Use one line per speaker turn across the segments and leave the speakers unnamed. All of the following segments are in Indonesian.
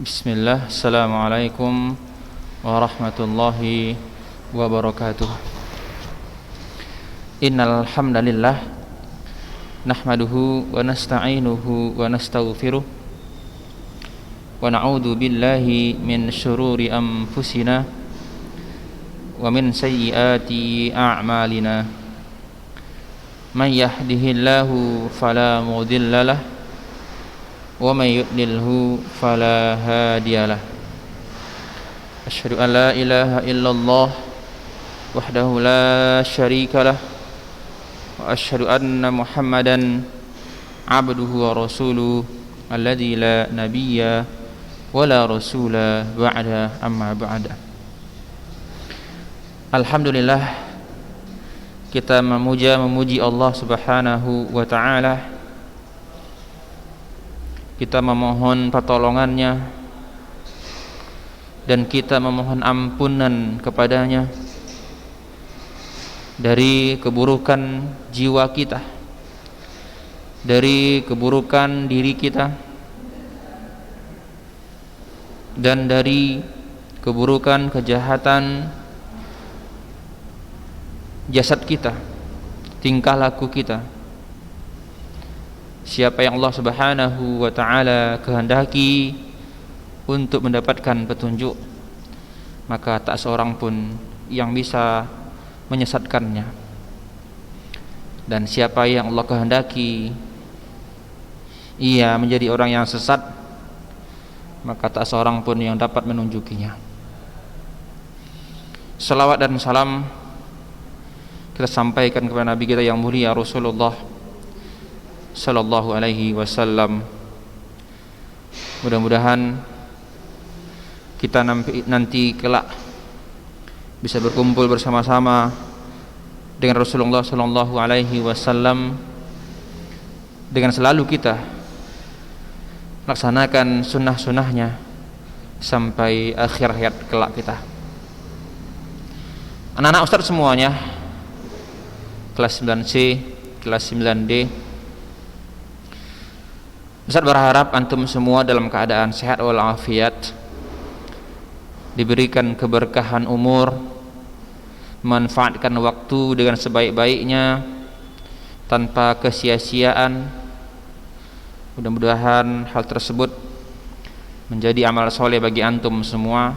Bismillah, Assalamualaikum warahmatullahi wabarakatuh. Innal hamdalillah nahmaduhu wa nasta'inuhu wa nastaghfiruh wa na'udzu billahi min syururi anfusina wa min sayyiati a'malina. May yahdihillahu fala mudhillalah wa may yudlilhu fala hadiyalah. Asyhadu an la ilaha illallah wahdahu la syarikalah wa asyhadu anna Muhammadan abduhu wa rasuluh alladzi la nabiyya wa la rasula ba'da, amma ba'da. Alhamdulillah, kita memuji Allah Subhanahu wa ta'ala. Kita memohon pertolongannya dan kita memohon ampunan kepadanya dari keburukan jiwa kita, dari keburukan diri kita, dan dari keburukan kejahatan jasad kita, tingkah laku kita. Siapa yang Allah Subhanahu wa ta'ala kehendaki untuk mendapatkan petunjuk, maka tak seorang pun yang bisa menyesatkannya. Dan siapa yang Allah kehendaki ia menjadi orang yang sesat, maka tak seorang pun yang dapat menunjukinya. Salawat dan salam kita sampaikan kepada Nabi kita yang mulia Rasulullah sallallahu alaihi wasallam. Mudah-mudahan kita nanti kelak bisa berkumpul bersama-sama dengan Rasulullah sallallahu alaihi wasallam dengan selalu kita laksanakan sunnah-sunnahnya sampai akhir hayat kelak kita. Anak-anak Ustaz semuanya, kelas 9C, kelas 9D, Ustaz berharap antum semua dalam keadaan sehat walafiat, diberikan keberkahan umur, manfaatkan waktu dengan sebaik-baiknya tanpa kesia-siaan. Mudah-mudahan hal tersebut menjadi amal soleh bagi antum semua,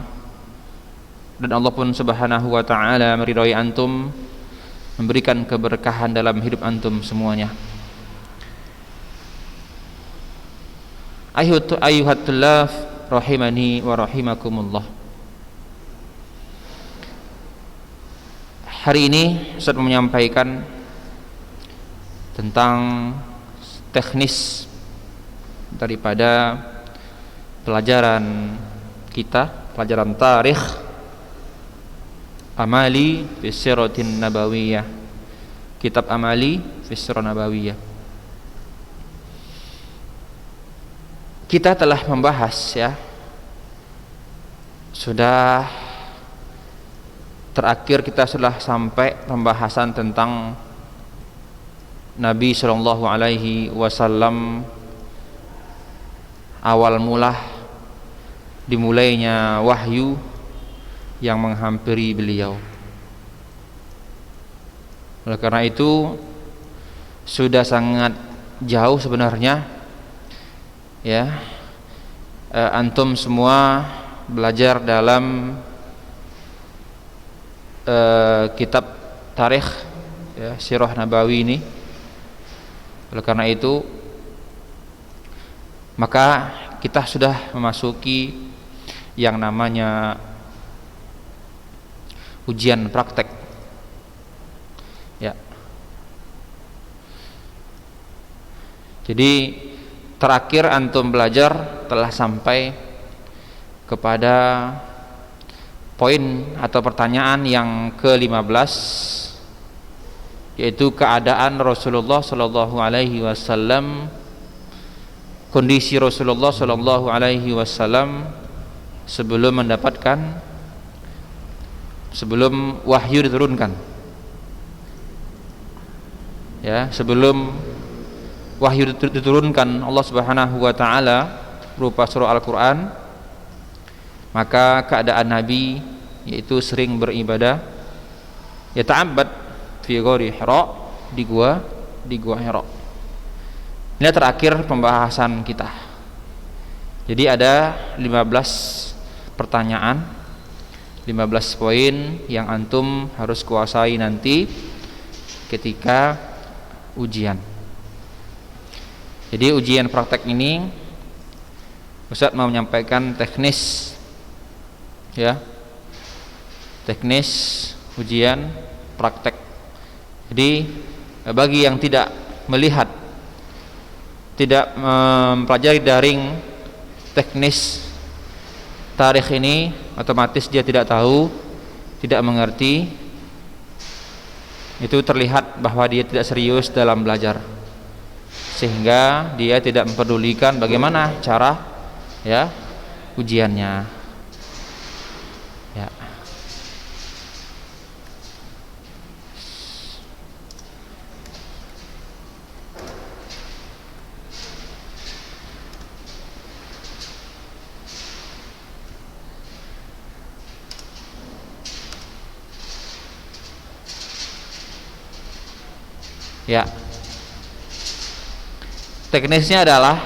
dan Allah pun Subhanahu wa ta'ala meridhai antum, memberikan keberkahan dalam hidup antum semuanya. Ayuhat tullab rahimani wa rahimakumullah. Hari ini Ustaz menyampaikan tentang teknis daripada pelajaran kita, pelajaran tarikh amali fi siratin nabawiyah, kitab amali fi sirah nabawiyah. Kita telah membahas, ya, sudah terakhir kita sudah sampai pembahasan tentang Nabi Shallallahu Alaihi Wasallam, awal mula dimulainya wahyu yang menghampiri beliau. Oleh karena itu sudah sangat jauh sebenarnya, ya, antum semua belajar dalam kitab tarikh, ya, Sirah Nabawi ini. Oleh karena itu maka kita sudah memasuki yang namanya ujian praktek, ya. Jadi terakhir antum belajar telah sampai kepada poin atau pertanyaan yang ke-15, yaitu keadaan Rasulullah sallallahu alaihi wasallam, kondisi Rasulullah sallallahu alaihi wasallam sebelum wahyu diturunkan, ya, sebelum wahyu diturunkan Allah Subhanahu wa taala berupa surah Al-Qur'an, Maka keadaan Nabi yaitu sering beribadah yata'abbad fi ghori Hira, di gua Hira. Ini terakhir pembahasan kita. Jadi ada 15 pertanyaan, 15 poin yang antum harus kuasai nanti ketika ujian. Jadi ujian praktek ini Ustaz mau menyampaikan teknis, ya, teknis ujian praktek. Jadi bagi yang tidak melihat, tidak mempelajari daring teknis tarikh ini, otomatis dia tidak tahu, tidak mengerti. Itu terlihat bahwa dia tidak serius dalam belajar, sehingga dia tidak mempedulikan bagaimana cara, ya, ujiannya, ya. Ya, teknisnya adalah,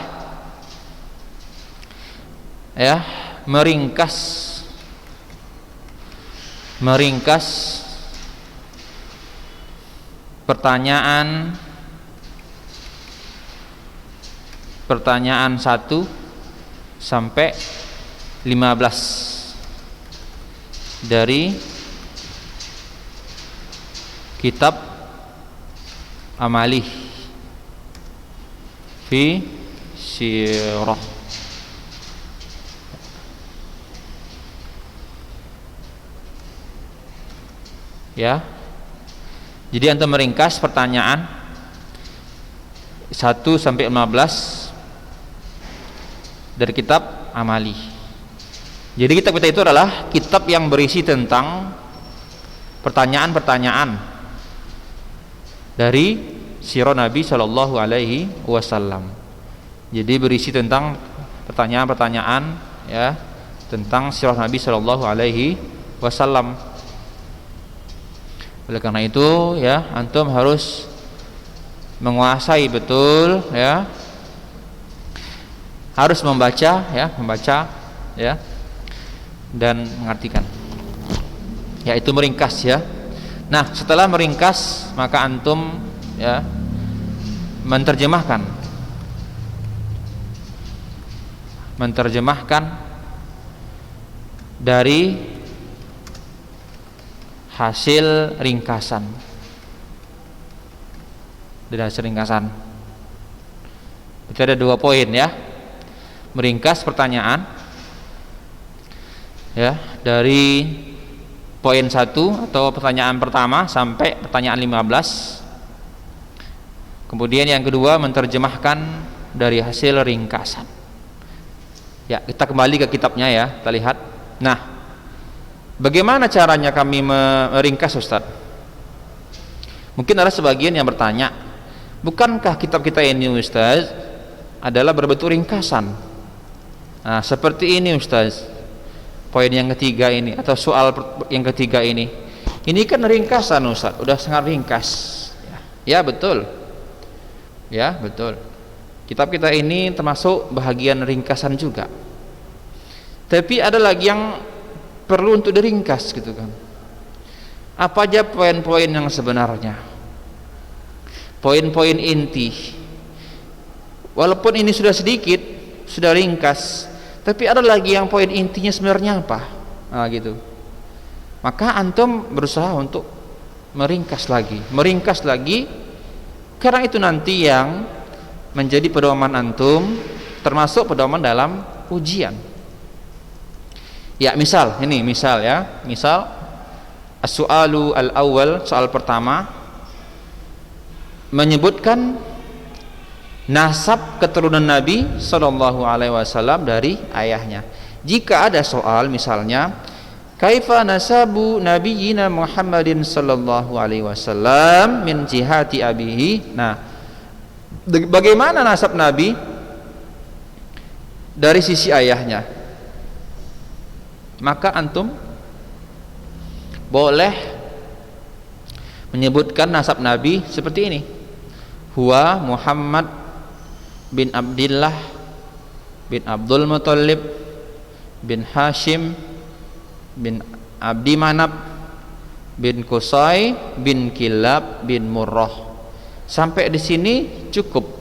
ya, meringkas pertanyaan 1 sampai 15 dari kitab Amali fi Sirah. Ya. Jadi antum meringkas pertanyaan 1 sampai 15 dari kitab Amali. Jadi kitab kita itu adalah kitab yang berisi tentang pertanyaan-pertanyaan dari sirah Nabi Shallallahu Alaihi Wasallam. Jadi berisi tentang pertanyaan-pertanyaan, ya, tentang sirah Nabi Shallallahu Alaihi Wasallam. Oleh karena itu, ya, antum harus menguasai betul, ya, harus membaca, ya, dan mengartikan. Ya, itu meringkas, ya. Nah, setelah meringkas, maka antum, ya, menerjemahkan dari hasil ringkasan. Itu ada 2 poin, ya. Meringkas pertanyaan, ya, dari poin 1 atau pertanyaan pertama sampai pertanyaan 15. Kemudian yang kedua menerjemahkan dari hasil ringkasan. Ya, kita kembali ke kitabnya, ya, kita lihat. Nah, bagaimana caranya kami meringkas, Ustaz? Mungkin ada sebagian yang bertanya, bukankah kitab kita ini, Ustaz, adalah berbentuk ringkasan? Nah, seperti ini, Ustaz. Poin yang ketiga ini atau soal yang ketiga ini kan ringkasan, Ustaz, udah sangat ringkas, ya, betul, ya, betul. Kitab kita ini termasuk bahagian ringkasan juga, tapi ada lagi yang perlu untuk diringkas, gitu kan. Apa aja poin-poin yang sebenarnya, poin-poin inti. Walaupun ini sudah sedikit, sudah ringkas, tapi ada lagi yang poin intinya sebenarnya apa? Nah, gitu. Maka antum berusaha untuk meringkas lagi, karena itu nanti yang menjadi pedoman antum, termasuk pedoman dalam ujian. Ya, misal as-su'alu al-awwal, soal pertama menyebutkan nasab keturunan Nabi Sallallahu Alaihi Wasallam dari ayahnya. Jika ada soal misalnya, kaifa nasabu nabiyina Muhammadin Sallallahu Alaihi Wasallam min jihati abihi. Nah, bagaimana nasab Nabi dari sisi ayahnya? maka antum boleh menyebutkan nasab Nabi seperti ini. Huwa Muhammad bin Abdullah bin Abdul Muttalib bin Hashim bin Abdi Manab bin Qusay bin Kilab bin Murrah. Sampai di sini cukup.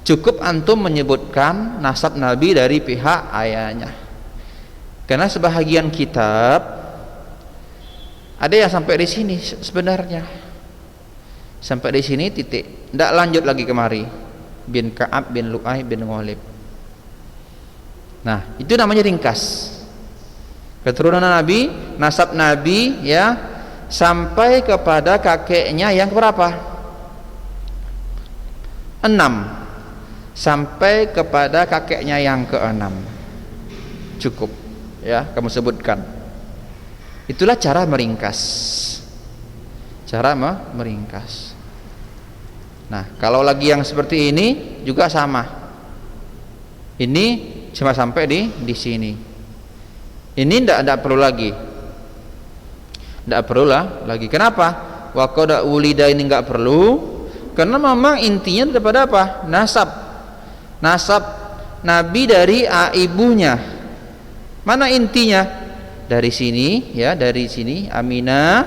Cukup antum menyebutkan nasab Nabi dari pihak ayahnya. Karena sebahagian kitab ada yang sampai di sini sebenarnya. Sampai di sini titik. Tidak lanjut lagi kemari. Bin Ka'ab bin Lu'ay bin Ghalib. Nah, itu namanya ringkas. Keturunan Nabi, nasab Nabi ya, sampai kepada kakeknya yang berapa? 6. Sampai kepada kakeknya yang ke-6. Cukup ya, kamu sebutkan. Itulah cara meringkas. Cara meringkas. Nah, kalau lagi yang seperti ini juga sama. Ini cuma sampai di sini. Ini tidak perlu lagi. Tidak perlu lagi. Kenapa? Wa qad ulida ini enggak perlu. Karena memang intinya daripada apa? Nasab. Nasab Nabi dari ibunya. Mana intinya? Dari sini ya, dari sini Aminah,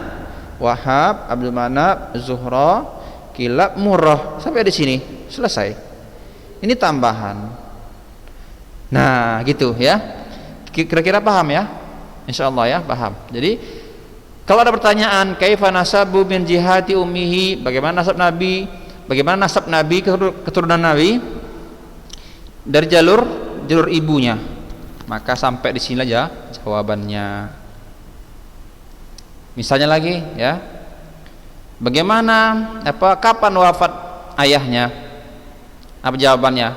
Wahab, Abdul Manab, Zuhra, Kilab, Murrah. Sampai di sini selesai. Ini tambahan. Nah, gitu ya. Kira-kira paham ya? Insyaallah ya, paham. Jadi kalau ada pertanyaan, kaifa nasabu min jihati ummihi, bagaimana nasab Nabi? Bagaimana nasab Nabi, keturunan Nabi dari jalur ibunya? Maka sampai di sini aja jawabannya. Misalnya lagi ya. Bagaimana kapan wafat ayahnya? Apa jawabannya?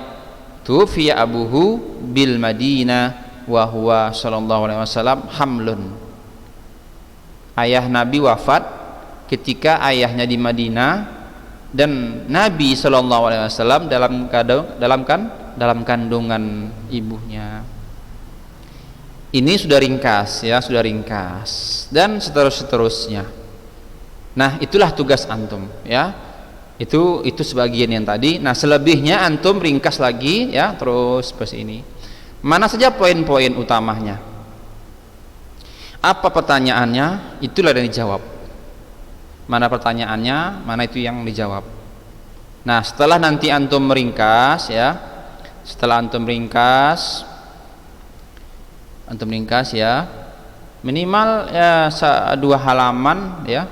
Tufiya abuhu bil Madinah wa huwa sallallahu alaihi wasallam hamlun. Ayah Nabi wafat ketika ayahnya di Madinah dan Nabi sallallahu alaihi wasallam dalam kandungan ibunya. Ini sudah ringkas ya, sudah ringkas dan seterusnya. Nah, itulah tugas antum ya. Itu sebagian yang tadi. Nah, selebihnya antum ringkas lagi ya, terus seperti ini. Mana saja poin-poin utamanya? Apa pertanyaannya? Itulah yang dijawab. Mana pertanyaannya, mana itu yang dijawab. Nah, setelah nanti antum meringkas ya. Setelah antum ringkas ya, minimal ya 2 halaman ya.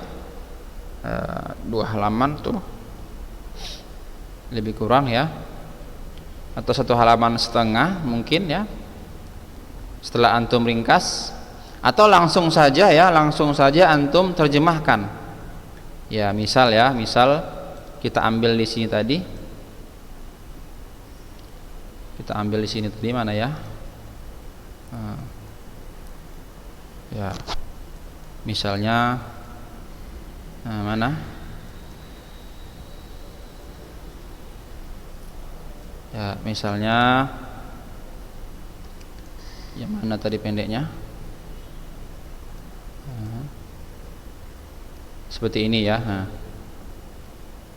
2 halaman tuh lebih kurang ya, atau 1 halaman setengah mungkin ya. Setelah antum ringkas, atau langsung saja antum terjemahkan ya. Misal kita ambil di sini tadi, mana ya? Ya misalnya mana ya, misalnya yang mana tadi pendeknya, seperti ini ya.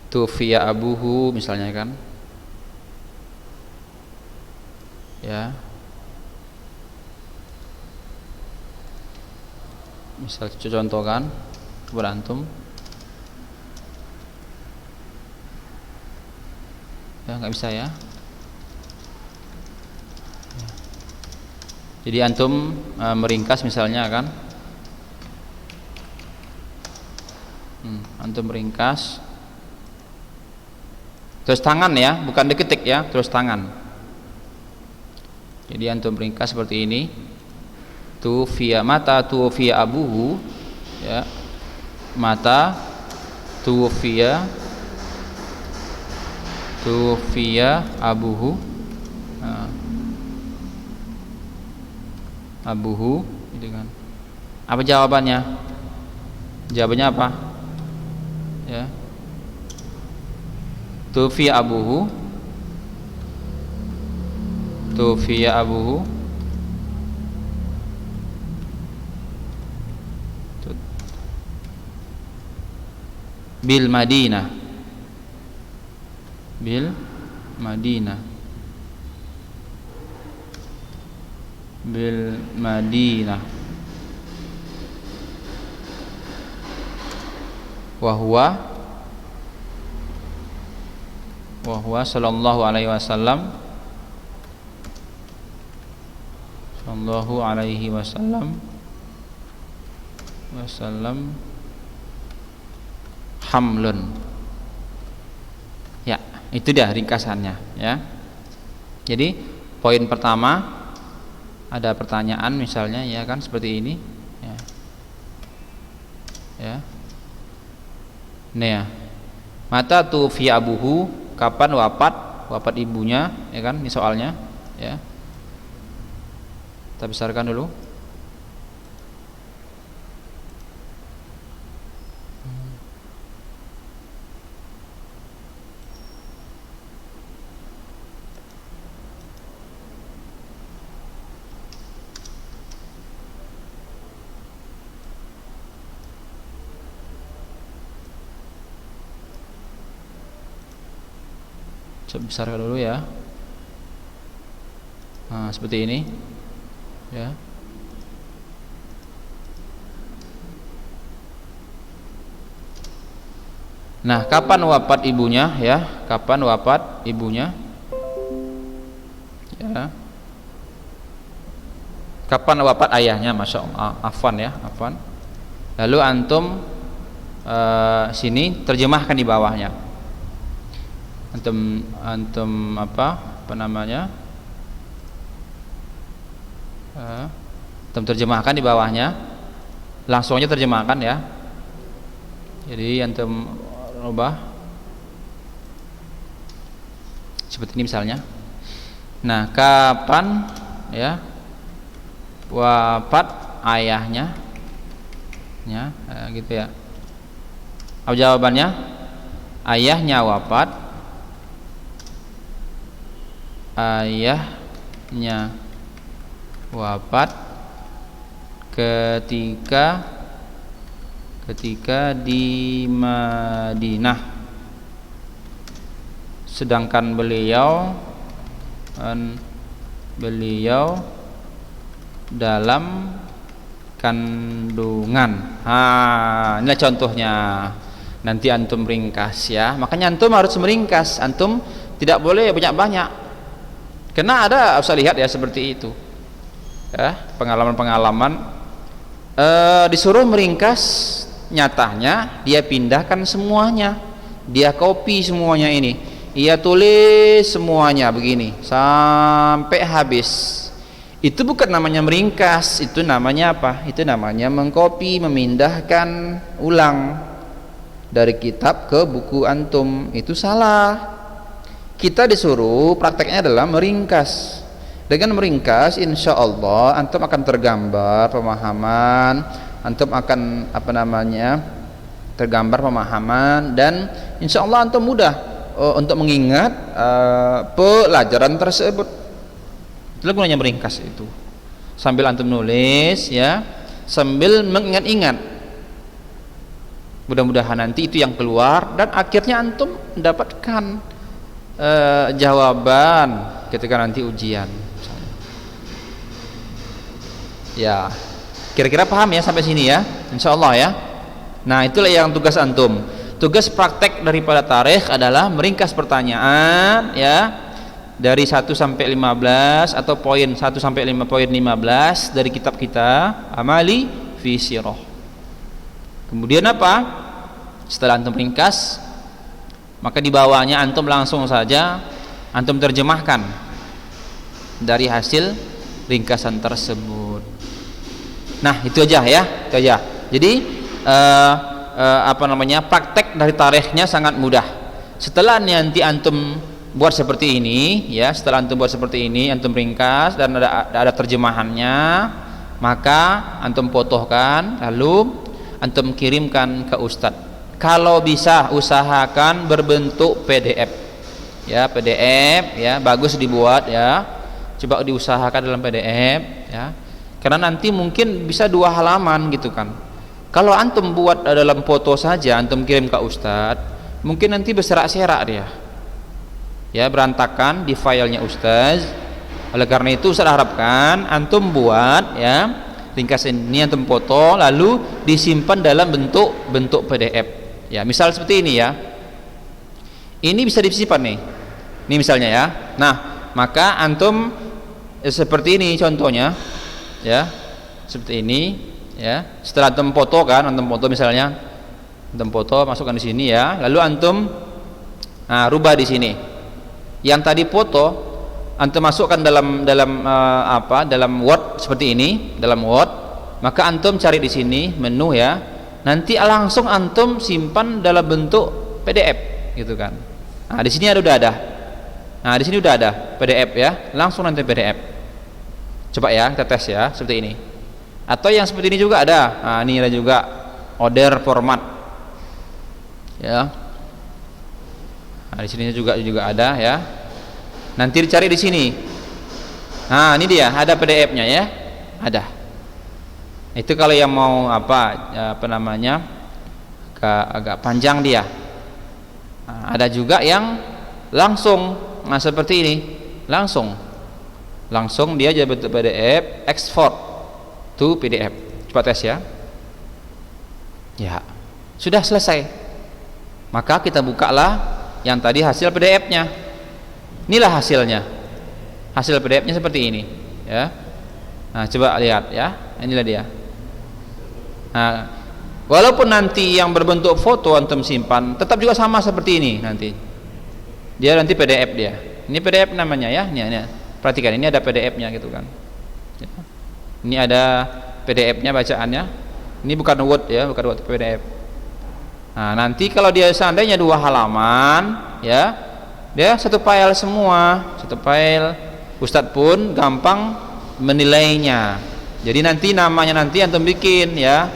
Tufiya abuhu misalnya kan ya. Misal contoh kan berantum ya, nggak bisa ya. Jadi antum meringkas misalnya kan, antum meringkas terus tangan ya, bukan diketik ya, terus tangan. Jadi antum meringkas seperti ini. Tufiya mata tufiya abuhu ya, mata tufiya abuhu, abuhu gitu kan. Apa jawabannya? Jawabannya apa ya? Tufiya abuhu bil Madinah, bil Madinah, bil Madinah, wa huwa sallallahu alaihi wasallam, sallallahu alaihi wasallam hamlun. Ya, itu dia ringkasannya ya. Jadi poin pertama ada pertanyaan misalnya ya kan seperti ini ya. Ya. Nih ya. Mata tufi abuhu, kapan wafat ibunya ya kan, ini soalnya ya. Kita besarkan dulu. Coba besarkan dulu ya. Nah, seperti ini ya. Nah, kapan wafat ibunya ya? Kapan wafat ibunya? Ya. Kapan wafat ayahnya? Masya Allah, afwan ya, afwan. Lalu antum sini terjemahkan di bawahnya. Antum apa namanya? Antum terjemahkan di bawahnya. Langsung aja terjemahkan ya. Jadi antum rubah seperti ini misalnya. Nah, kapan ya wafat ayahnya? Ya, gitu ya. Apa jawabannya? Ayahnya wafat. Ayahnya wafat ketika di Madinah, sedangkan beliau dalam kandungan. Inilah contohnya. Nanti antum ringkas ya. Makanya antum harus meringkas. Antum tidak boleh banyak-banyak. Karena ada, usah lihat ya seperti itu. Ya, pengalaman-pengalaman disuruh meringkas, nyatanya dia pindahkan semuanya. Dia copy semuanya ini. Ia tulis semuanya begini sampai habis. Itu bukan namanya meringkas, itu namanya apa? Itu namanya mengcopy, memindahkan ulang dari kitab ke buku antum. Itu salah. Kita disuruh prakteknya adalah meringkas. Dengan meringkas, insya Allah antum akan tergambar pemahaman, antum akan tergambar pemahaman, dan insya Allah antum mudah untuk mengingat pelajaran tersebut. Itulah gunanya meringkas itu. Sambil antum nulis ya, sambil mengingat-ingat. Mudah-mudahan nanti itu yang keluar dan akhirnya antum mendapatkan jawaban ketika nanti ujian. Ya, kira-kira paham ya sampai sini ya, insya Allah ya. Nah, itulah yang tugas antum. Tugas praktek daripada tarikh adalah meringkas pertanyaan ya, dari 1 sampai 15 atau poin 1 sampai 5 dari kitab kita Amali fi Sirah. Kemudian apa? Setelah antum ringkas, maka di bawahnya antum langsung saja antum terjemahkan dari hasil ringkasan tersebut. Nah, itu aja ya, itu aja. Jadi praktek dari tarikhnya sangat mudah. Setelah nanti antum buat seperti ini ya, setelah antum buat seperti ini, antum ringkas dan ada terjemahannya, maka antum fotokan lalu antum kirimkan ke ustadz. Kalau bisa usahakan berbentuk PDF ya, PDF ya, bagus dibuat ya, coba diusahakan dalam PDF ya, karena nanti mungkin bisa 2 halaman gitu kan. Kalau antum buat dalam foto saja, antum kirim ke ustadz, mungkin nanti berserak-serak dia, ya, berantakan di filenya ustaz. Oleh karena itu ustaz harapkan antum buat, ya, ringkasan ini antum foto lalu disimpan dalam bentuk PDF, ya. Misal seperti ini, ya, ini bisa disimpan nih, ini misalnya, ya. Nah, maka antum seperti ini contohnya, ya, seperti ini, ya. Setelah antum foto kan, antum foto misalnya, antum foto masukkan di sini, ya, lalu antum rubah di sini. Yang tadi foto antum masukkan dalam Word seperti ini, dalam Word, maka antum cari di sini menu, ya. Nanti langsung antum simpan dalam bentuk PDF, gitu kan. Nah, di sini udah ada. Nah, di sini udah ada PDF, ya. Langsung nanti PDF. Coba, ya, kita tes, ya, seperti ini. Atau yang seperti ini juga ada. Nah, ini ada juga order format, ya. Nah, di sini juga ada, ya. Nanti dicari di sini. Nah, ini dia, ada PDF-nya, ya. Ada. Itu kalau yang mau agak panjang dia. Nah, ada juga yang langsung, nah, seperti ini, langsung dia jadi bentuk PDF, export to PDF. Coba tes, ya. Ya, sudah selesai. Maka kita bukalah yang tadi hasil PDF-nya. Inilah hasilnya. Hasil PDF-nya seperti ini, ya. Nah, coba lihat, ya. Inilah dia. Nah, walaupun nanti yang berbentuk foto antum simpan, tetap juga sama seperti ini nanti. Dia nanti PDF dia. Ini PDF namanya, ya. Ini. Perhatikan, ini ada PDF-nya, gitu kan. Ya. Ini ada PDF-nya bacaannya. Ini bukan Word, ya, bukan Word, PDF. Nah, nanti kalau dia seandainya 2 halaman, ya, dia satu file semua, satu file. Ustadz pun gampang menilainya. Jadi nanti namanya nanti antum bikin, ya,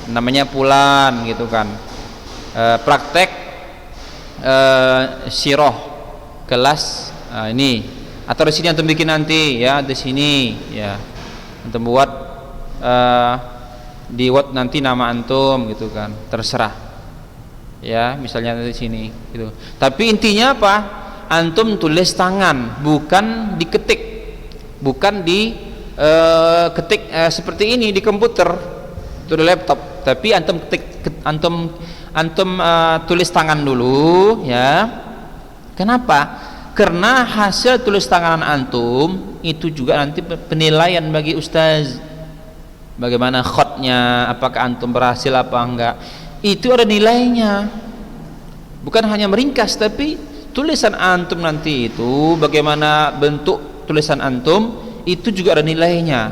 namanya Fulan, gitu kan. Praktek siroh kelas ini. Atau di sini antum bikin nanti, ya, di sini, ya. Antum buat di Word nanti nama antum, gitu kan. Terserah. Ya, misalnya di sini, gitu. Tapi intinya apa? Antum tulis tangan, bukan diketik, bukan ketik seperti ini di komputer, itu di laptop. Tapi antum tulis tangan dulu, ya. Kenapa? Karena hasil tulis tangan antum itu juga nanti penilaian bagi ustaz. Bagaimana khotnya, apakah antum berhasil apa enggak? Itu ada nilainya. Bukan hanya meringkas, tapi tulisan antum nanti itu bagaimana bentuk tulisan antum itu juga ada nilainya.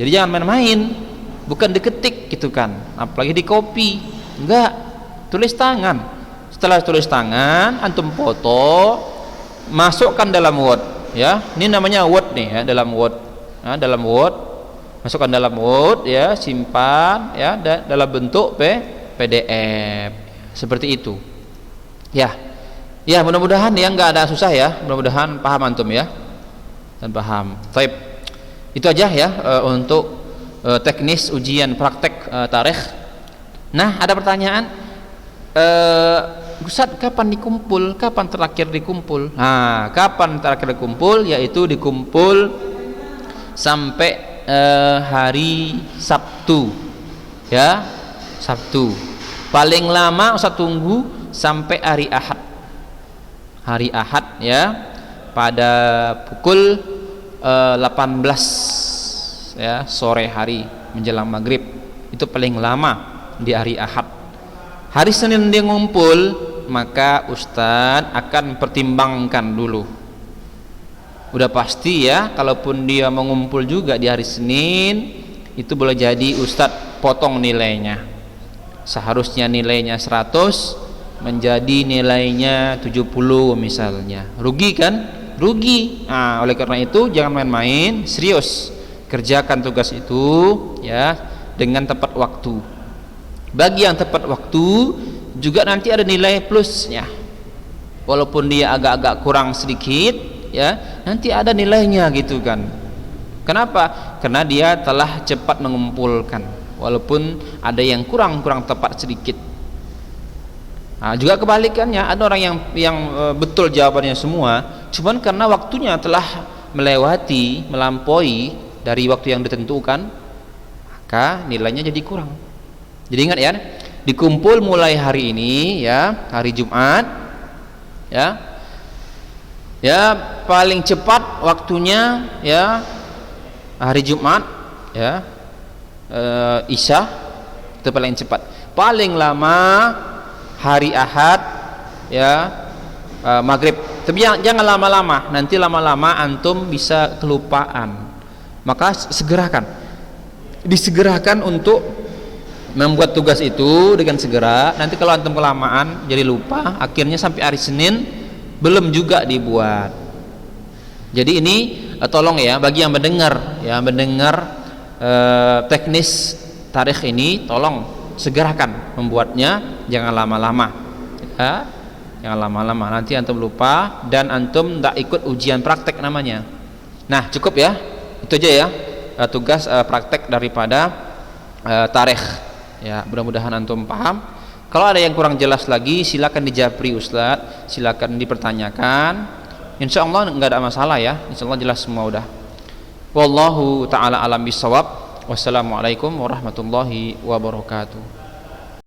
Jadi jangan main-main, bukan diketik, gitu kan. Apalagi di copy. Enggak, tulis tangan. Setelah tulis tangan, antum foto, masukkan dalam Word, ya. Ini namanya Word nih, ya, dalam Word. Nah, dalam Word, masukkan dalam Word, ya, simpan, ya, dalam bentuk PDF. Seperti itu. Ya. Ya, mudah-mudahan ya nggak ada susah, ya. Mudah-mudahan paham antum, ya. Dan paham. Baik. Itu aja, ya, untuk teknis ujian praktek tarikh. Nah, ada pertanyaan, Ustaz, kapan dikumpul? Kapan terakhir dikumpul? Nah, kapan terakhir dikumpul? Yaitu dikumpul sampai hari Sabtu, ya, Sabtu. Paling lama Ustaz tunggu sampai hari Ahad. Hari Ahad, ya, pada pukul 18, ya, sore hari menjelang maghrib. Itu paling lama di hari Ahad. Hari Senin dia ngumpul, maka Ustadz akan pertimbangkan dulu. Udah pasti, ya, kalaupun dia mengumpul juga di hari Senin, itu boleh jadi Ustadz potong nilainya. Seharusnya nilainya 100 menjadi nilainya 70 misalnya. Rugi kan? Rugi. Nah, oleh karena itu jangan main-main, serius. Kerjakan tugas itu, ya, dengan tepat waktu. Bagi yang tepat waktu juga nanti ada nilai plusnya. Walaupun dia agak-agak kurang sedikit, ya, nanti ada nilainya, gitu kan. Kenapa? Karena dia telah cepat mengumpulkan. walaupun ada yang kurang tepat sedikit. Juga kebalikannya, ada orang yang betul jawabannya semua, cuman karena waktunya telah melampaui dari waktu yang ditentukan, maka nilainya jadi kurang. Jadi ingat ya, dikumpul mulai hari ini ya, hari Jumat ya. Ya, paling cepat waktunya ya hari Jumat ya, Isya itu paling cepat. Paling lama hari Ahad ya, Maghrib. Tapi jangan lama-lama, nanti lama-lama antum bisa kelupaan. Maka disegerakan untuk membuat tugas itu dengan segera. Nanti kalau antum kelamaan jadi lupa, akhirnya sampai hari Senin belum juga dibuat. Jadi ini tolong ya, bagi yang mendengar teknis tarikh ini, tolong segerakan membuatnya, jangan lama-lama ya, jangan lama-lama, nanti antum lupa dan antum tidak ikut ujian praktek namanya. Nah cukup ya, itu aja ya tugas praktek daripada tarikh ya, mudah-mudahan antum paham. Kalau ada yang kurang jelas lagi silakan dijapri Ustadz, silakan dipertanyakan. Insya Allah nggak ada masalah ya, insya Allah jelas semua udah. Wallahu ta'ala alam bisawab. Wassalamualaikum warahmatullahi wabarakatuh.